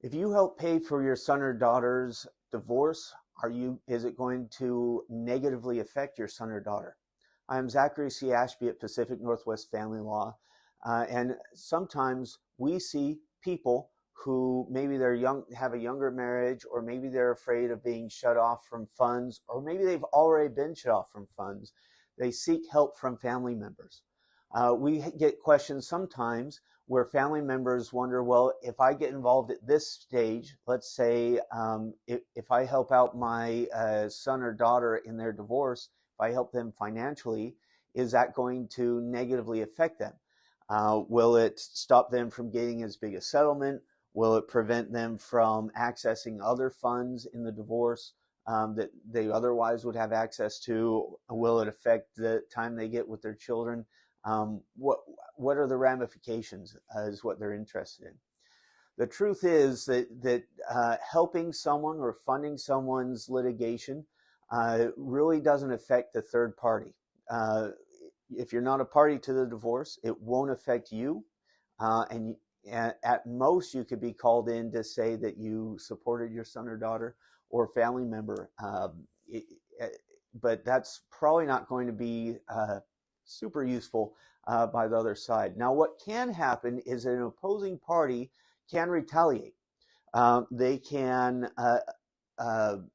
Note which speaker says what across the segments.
Speaker 1: If you help pay for your son or daughter's divorce, is it going to negatively affect your son or daughter? I am Zachary C Ashby at Pacific Northwest Family Law, and sometimes we see people who maybe they're young, have a younger marriage, or maybe they're afraid of being shut off from funds, or maybe they've already been shut off from funds. They seek help from family members. We get questions sometimes where family members wonder, well, if I get involved at this stage, let's say if I help out my son or daughter in their divorce, if I help them financially, is that going to negatively affect them? Will it stop them from getting as big a settlement? Will it prevent them from accessing other funds in the divorce that they otherwise would have access to? Will it affect the time they get with their children? What are the ramifications is what they're interested in. The truth is that helping someone or funding someone's litigation really doesn't affect the third party. If you're not a party to the divorce, it won't affect you, and at most you could be called in to say that you supported your son or daughter or family member, but that's probably not going to be super useful by the other side. Now, what can happen is an opposing party can retaliate. They can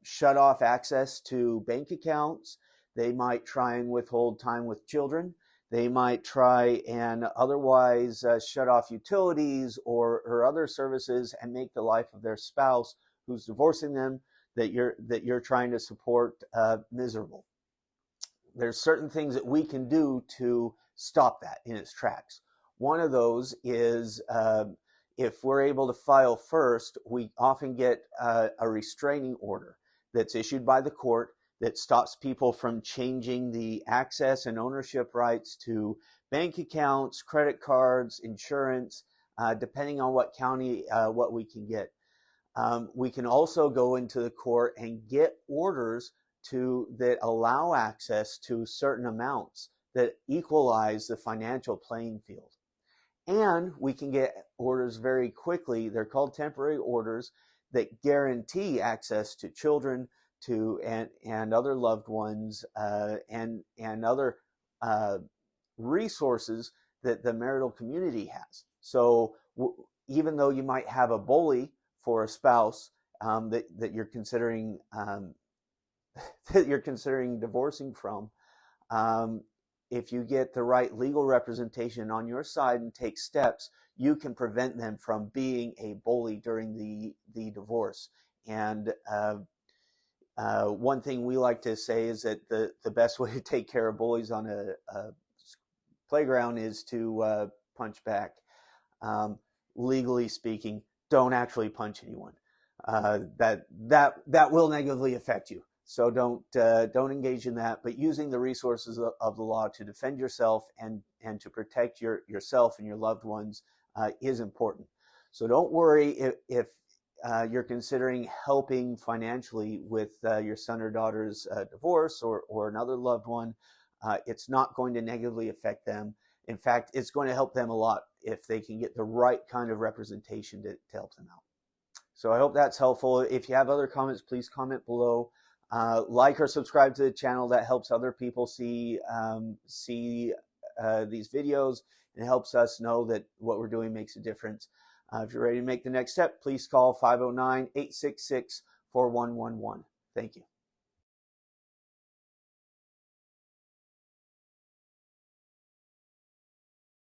Speaker 1: shut off access to bank accounts. They might try and withhold time with children. They might try and otherwise shut off utilities or other services and make the life of their spouse who's divorcing them that you're trying to support miserable. There's certain things that we can do to stop that in its tracks. One of those is if we're able to file first, we often get a restraining order that's issued by the court that stops people from changing the access and ownership rights to bank accounts, credit cards, insurance, depending on what county, what we can get. We can also go into the court and get orders that allow access to certain amounts that equalize the financial playing field. And we can get orders very quickly. They're called temporary orders that guarantee access to children and other loved ones and other resources that the marital community has. So even though you might have a bully for a spouse that you're considering that you're considering divorcing from, if you get the right legal representation on your side and take steps, you can prevent them from being a bully during the divorce. And one thing we like to say is that the best way to take care of bullies on a playground is to punch back. Legally speaking, don't actually punch anyone. That will negatively affect you. So don't engage in that. But using the resources of the law to defend yourself and to protect yourself and your loved ones is important. So don't worry if you're considering helping financially with your son or daughter's divorce or another loved one. It's not going to negatively affect them. In fact, it's going to help them a lot if they can get the right kind of representation to help them out. So I hope that's helpful. If you have other comments, please comment below. Like or subscribe to the channel. That helps other people see these videos, and it helps us know that what we're doing makes a difference. If you're ready to make the next step, please call 509-866-4111. Thank you.